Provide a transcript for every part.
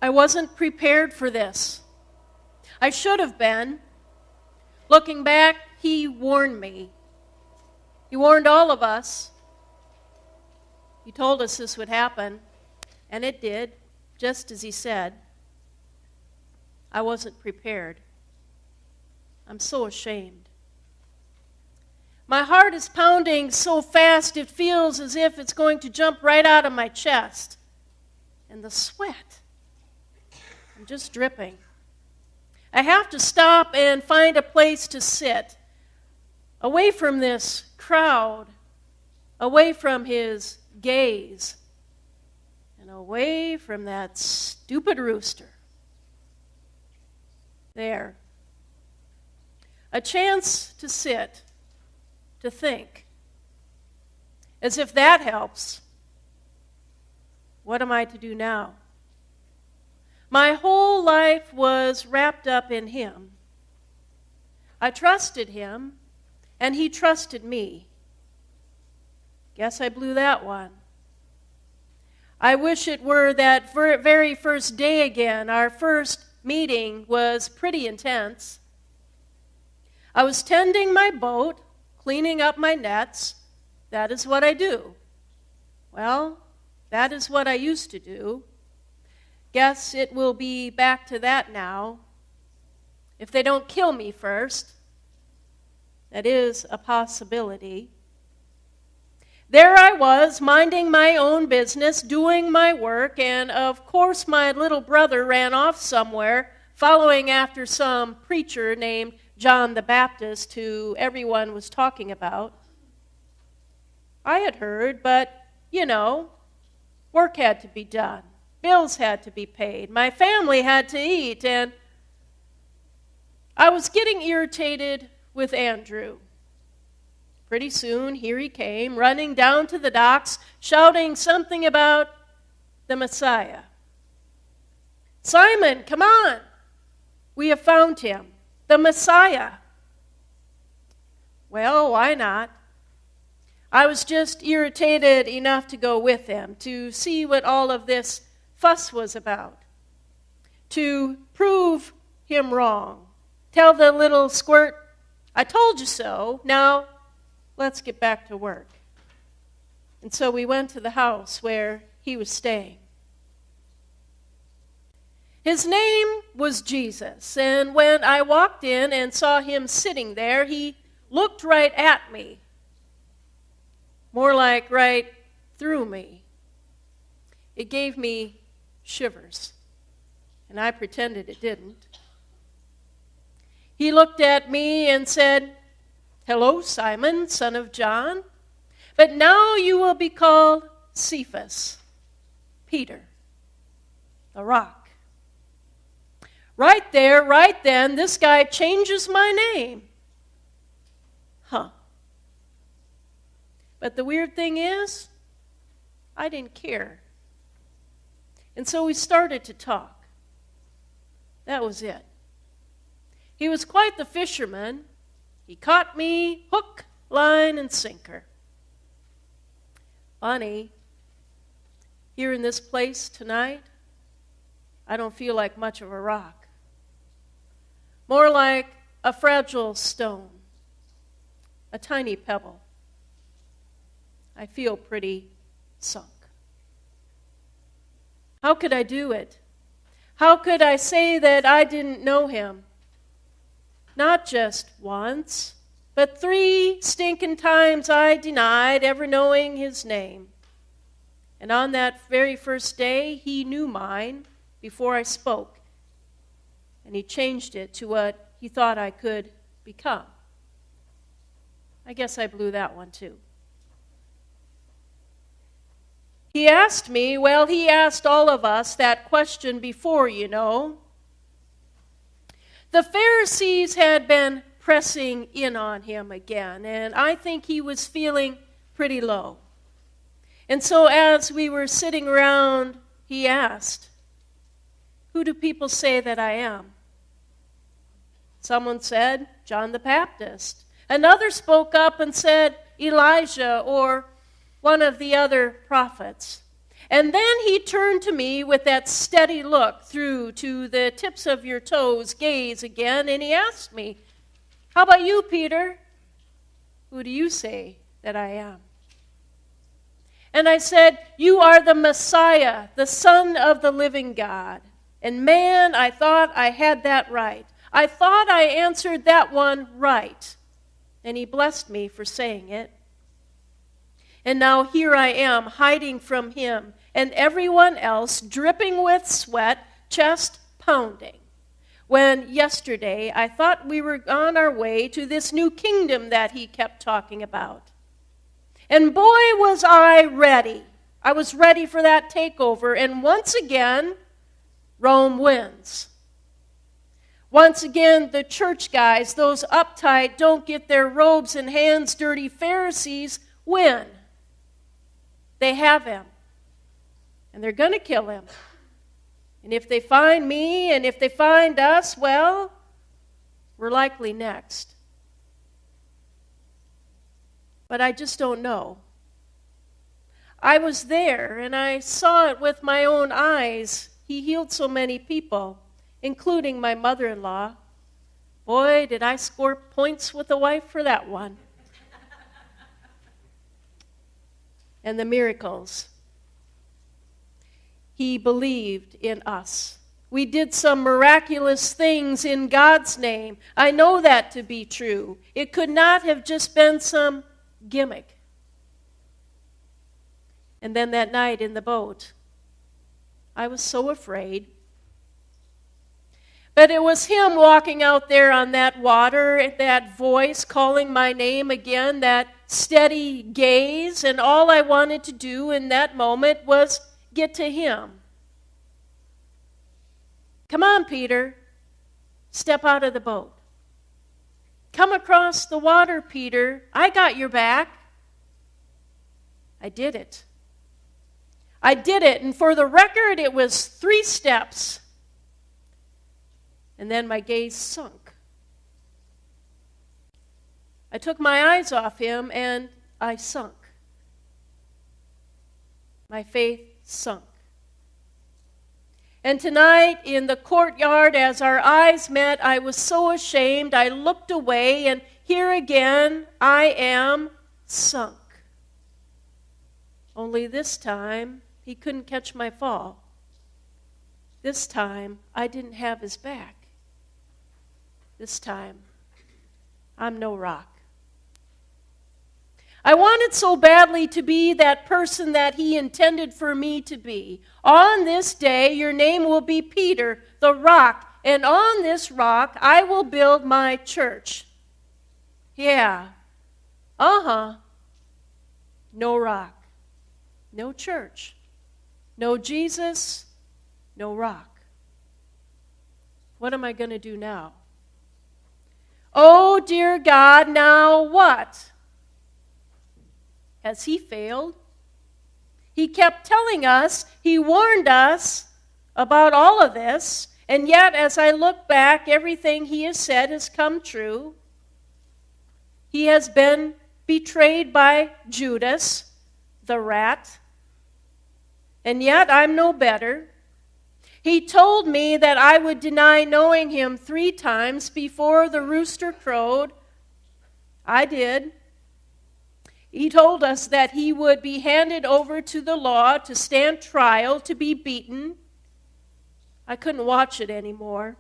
I wasn't prepared for this. I should have been. Looking back, he warned me. He warned all of us. He told us this would happen, and it did, just as he said. I wasn't prepared. I'm so ashamed. My heart is pounding so fast it feels as if it's going to jump right out of my chest. And the sweat, I'm just dripping. I have to stop and find a place to sit, away from this crowd, away from his gaze, and away from that stupid rooster. There. A chance to sit, to think. As if that helps. What am I to do now? My whole life was wrapped up in him. I trusted him, and he trusted me. Guess I blew that one. I wish it were that very first day again. Our first meeting was pretty intense. I was tending my boat, cleaning up my nets. That is what I do. Well, that is what I used to do. Guess it will be back to that now. If they don't kill me first. That is a possibility. There I was, minding my own business, doing my work, and of course my little brother ran off somewhere, following after some preacher named John the Baptist, who everyone was talking about. I had heard, but, work had to be done. Bills had to be paid. My family had to eat, and I was getting irritated with Andrew. Pretty soon, here he came, running down to the docks, shouting something about the Messiah. Simon, come on! We have found him, the Messiah. Well, why not? I was just irritated enough to go with him, to see what all of this fuss was about, to prove him wrong, tell the little squirt, I told you so, now let's get back to work. And so we went to the house where he was staying. His name was Jesus, and when I walked in and saw him sitting there, he looked right at me, more like right through me. It gave me shivers, and I pretended it didn't. He looked at me and said, Hello, Simon, son of John, but now you will be called Cephas, Peter, the rock. Right there, right then, this guy changes my name. But the weird thing is, I didn't care. And so we started to talk. That was it. He was quite the fisherman. He caught me hook, line, and sinker. Funny, here in this place tonight, I don't feel like much of a rock. More like a fragile stone, a tiny pebble. I feel pretty sunk. How could I do it? How could I say that I didn't know him? Not just once, but 3 stinking times I denied ever knowing his name. And on that very first day, he knew mine before I spoke. And he changed it to what he thought I could become. I guess I blew that one too. He asked me, he asked all of us that question before, The Pharisees had been pressing in on him again, and I think he was feeling pretty low. And so as we were sitting around, he asked, Who do people say that I am? Someone said, John the Baptist. Another spoke up and said, Elijah, or one of the other prophets. And then he turned to me with that steady look through to the tips of your toes gaze again, and he asked me, "How about you, Peter? Who do you say that I am?" And I said, "You are the Messiah, the Son of the living God." And man, I thought I had that right. I thought I answered that one right. And he blessed me for saying it. And now here I am, hiding from him and everyone else, dripping with sweat, chest pounding. When yesterday I thought we were on our way to this new kingdom that he kept talking about. And boy, was I ready. I was ready for that takeover. And once again, Rome wins. Once again, the church guys, those uptight, don't get their robes and hands dirty Pharisees, win. They have him. And they're going to kill him. And if they find me, and if they find us, well, we're likely next. But I just don't know. I was there, and I saw it with my own eyes. He healed so many people, including my mother-in-law. Boy, did I score points with a wife for that one. And the miracles. He believed in us. We did some miraculous things in God's name. I know that to be true. It could not have just been some gimmick. And then that night in the boat, I was so afraid. But it was him walking out there on that water, that voice calling my name again, that steady gaze, and all I wanted to do in that moment was get to him. "Come on, Peter. Step out of the boat. Come across the water, Peter. I got your back." I did it. I did it, and for the record, it was 3 steps. And then my gaze sunk. I took my eyes off him, and I sunk. My faith sunk. And tonight, in the courtyard, as our eyes met, I was so ashamed, I looked away, and here again, I am sunk. Only this time, he couldn't catch my fall. This time, I didn't have his back. This time, I'm no rock. I wanted so badly to be that person that he intended for me to be. On this day, your name will be Peter, the rock, and on this rock, I will build my church. Yeah. No rock. No church. No Jesus. No rock. What am I going to do now? Oh, dear God, now what? Has he failed? He kept telling us, he warned us about all of this, and yet as I look back, everything he has said has come true. He has been betrayed by Judas, the rat, and yet I'm no better. He told me that I would deny knowing him 3 times before the rooster crowed. I did. He told us that he would be handed over to the law to stand trial, to be beaten. I couldn't watch it anymore.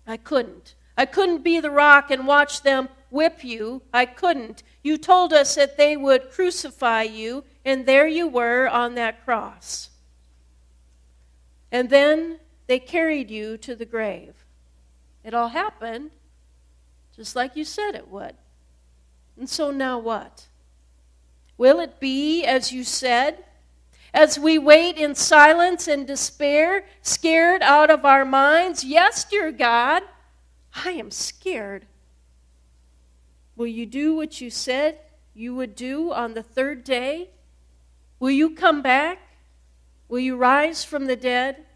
I couldn't. I couldn't be the rock and watch them whip you. I couldn't. You told us that they would crucify you, and there you were on that cross. And then they carried you to the grave. It all happened just like you said it would. And so now what? Will it be as you said? As we wait in silence and despair, scared out of our minds? Yes, dear God, I am scared. Will you do what you said you would do on the 3rd day? Will you come back? Will you rise from the dead?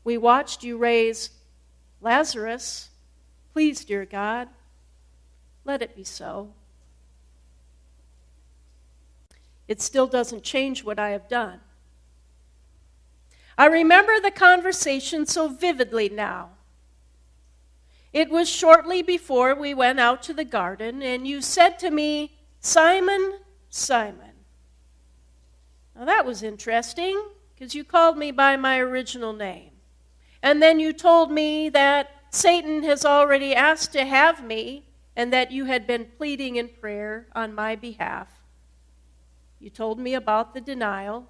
We watched you raise Lazarus. Please, dear God, let it be so. It still doesn't change what I have done. I remember the conversation so vividly now. It was shortly before we went out to the garden, and you said to me, "Simon, Simon." Now that was interesting, because you called me by my original name. And then you told me that Satan has already asked to have me, and that you had been pleading in prayer on my behalf. You told me about the denial.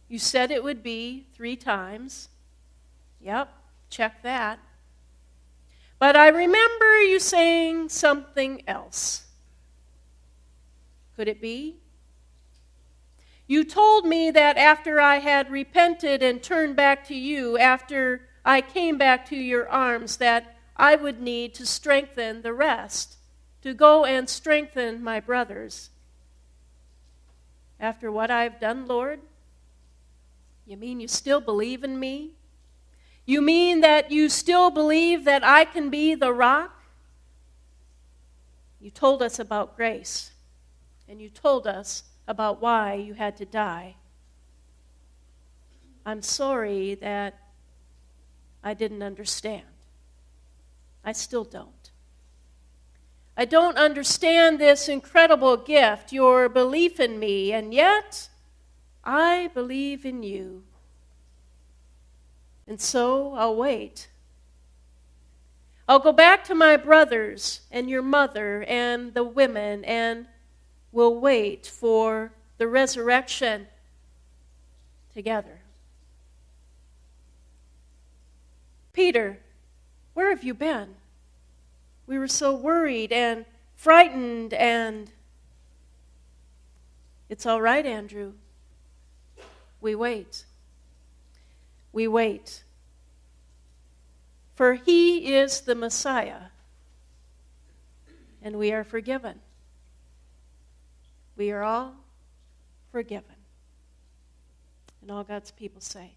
You said it would be 3 times. Yep, check that. But I remember you saying something else. Could it be? You told me that after I had repented and turned back to you, after I came back to your arms, that I would need to strengthen the rest, to go and strengthen my brothers. After what I've done, Lord? You mean you still believe in me? You mean that you still believe that I can be the rock? You told us about grace, and you told us about why you had to die. I'm sorry that I didn't understand. I still don't. I don't understand this incredible gift, your belief in me, and yet I believe in you. And so I'll wait. I'll go back to my brothers and your mother and the women, and we'll wait for the resurrection together. Peter, where have you been? We were so worried and frightened, and it's all right, Andrew. We wait. We wait. For he is the Messiah, and we are forgiven. We are all forgiven. And all God's people say,